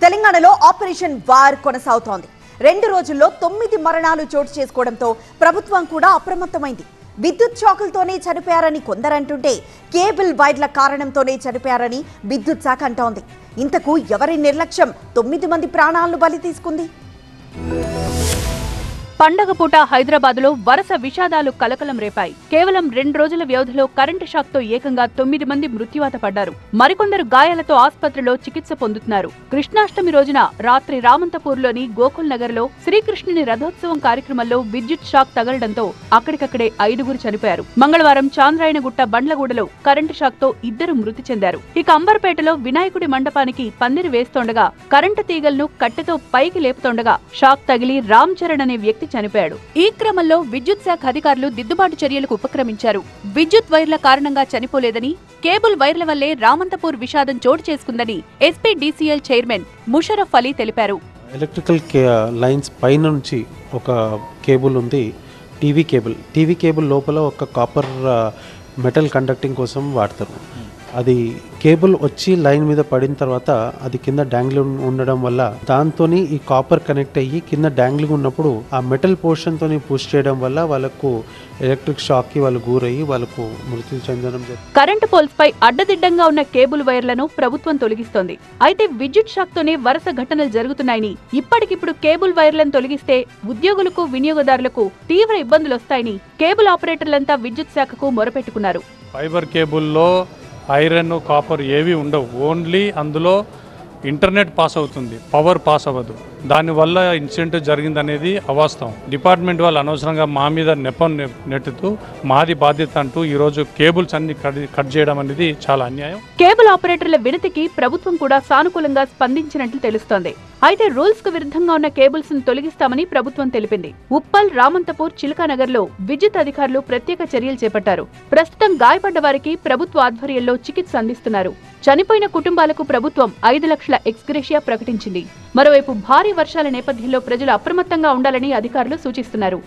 తెలంగాణలో operation war కొనసాగుతోంది. 2 రోజుల్లో 9 మరణాలు చోటు చేసుకోవడంతో ప్రభుత్వం కూడా అప్రమత్తమైంది. విద్యుత్ షాకులతోనే చనిపోయారని కొందరంటుంటే కేబుల్ వైర్ల కారణంతోనే చనిపోయారని విద్యుత్ శాఖ అంటోంది. ఇంతకు ఎవరి నిర్లక్ష్యం 9 మంది ప్రాణాలను బలి తీసుకుంది? పండగ పూట హైదరాబాద్లో వరుస విషాదాలు కలకలం రేపాయి. కేవలం 2 రోజుల వ్యవధిలో కరెంటు షాక్తో ఏకంగా 9 మంది మృత్యువాత పడ్డారు. మరికొందరు గాయాలతో ఆసుపత్రిలో చికిత్స పొందుతున్నారు. కృష్ణాష్టమి రోజున రాత్రి రామంతపూర్లోని గోకుల్ నగర్లో శ్రీకృష్ణుని రథోత్సవం కార్యక్రమంలో విద్యుత్ షాక్ తగలడంతో అక్కడికక్కడే 5గురు చనిపోయారు. మంగళవారం చాంద్రాయణగుట్ట బండ్లగూడలో కరెంటు షాక్తో 2 మృతి చెందారు. ఇక అంబర్పేటలో వినాయకుడి మండపానికి పందిరి వేస్తోండగా కరెంటు తీగలను కట్టెతో పైకి లేపుతోండగా షాక్ తగిలి రామ్ చరణ్ అనే వ్యక్తి చనిపోయాడు. ఈ క్రమంలో విద్యుత్ శాఖ అధికారులు దిద్దుబాటు చర్యలకు ఉపక్రమించారు. విద్యుత్ వైర్ల కారణంగా చనిపోలేదని, కేబుల్ వైర్ల వల్లే రామంతపూర్ విషాదం చోటు చేసుకుందని ఎస్పీడీసీఎల్ చైర్మన్ ముషరఫ్ అలీ తెలిపారు. ఎలక్ట్రికల్ లైన్స్ పై నుంచి ఒక కేబుల్ ఉంది, టీవీ కేబుల్ లోపల ఒక కాపర్ మెటల్ కండక్టింగ్ కోసం వాడతారు. అది కేబుల్ వచ్చి లైన్ మీద పడిన తర్వాత అది కింద డాంగ్లింగ్ ఉండడం వల్ల దాంతోని ఈ కాపర్ కనెక్ట్ అయ్యి కింద డాంగ్లింగ్ ఉన్నప్పుడు ఆ మెటల్ పోర్షన్ తోని పుష్ చేయడం వల్ల వాళ్ళకు ఎలక్ట్రిక్ షాక్ కి వాళ్ళు గురయ్యి వాళ్ళకు మృతి చెందడం జరిగింది. కరెంటు పోల్స్ పై అడ్డదిడ్డంగా ఉన్న కేబుల్ వైర్లను ప్రభుత్వం తొలగిస్తోంది. అయితే విద్యుత్ షాక్ తోనే వరుస ఘటనలు జరుగుతున్నాయని, ఇప్పటికిప్పుడు కేబుల్ వైర్లను తొలగిస్తే ఉద్యోగులకు, వినియోగదారులకు తీవ్ర ఇబ్బందులు వస్తాయని కేబుల్ ఆపరేటర్లంతా విద్యుత్ శాఖకు మొరపెట్టుకున్నారు. ఫైబర్ కేబుల్లో ఐరన్, కాపర్ ఏవి ఉండవు. ఓన్లీ అందులో ఇంటర్నెట్ పాస్ అవుతుంది, పవర్ పాస్ అవ్వదు. దానివల్ల ఇన్సిడెంట్ జరిగిందనేది అవాస్తవం. డిపార్ట్మెంట్ వాళ్ళు అనవసరంగా మా మీద నెపం నెట్టుతూ మాది బాధ్యత అంటూ ఈరోజు కేబుల్స్ అన్ని కట్ చేయడం అనేది చాలా అన్యాయం. కేబుల్ ఆపరేటర్ల వినతికి ప్రభుత్వం కూడా సానుకూలంగా స్పందించినట్లు తెలుస్తోంది. అయితే రూల్స్ కు విరుద్ధంగా ఉన్న కేబుల్స్ ను తొలగిస్తామని ప్రభుత్వం తెలిపింది. ఉప్పల్, రామంతపూర్, చిలకానగర్ లో విద్యుత్ అధికారులు ప్రత్యేక చర్యలు చేపట్టారు. ప్రస్తుతం గాయపడ్డ వారికి ప్రభుత్వ ఆధ్వర్యంలో చికిత్స అందిస్తున్నారు. చనిపోయిన కుటుంబాలకు ప్రభుత్వం 5 లక్షల ఎక్స్గ్రేషియా ప్రకటించింది. మరోవైపు భారీ వర్షాల నేపథ్యంలో ప్రజలు అప్రమత్తంగా ఉండాలని అధికారులు సూచిస్తున్నారు.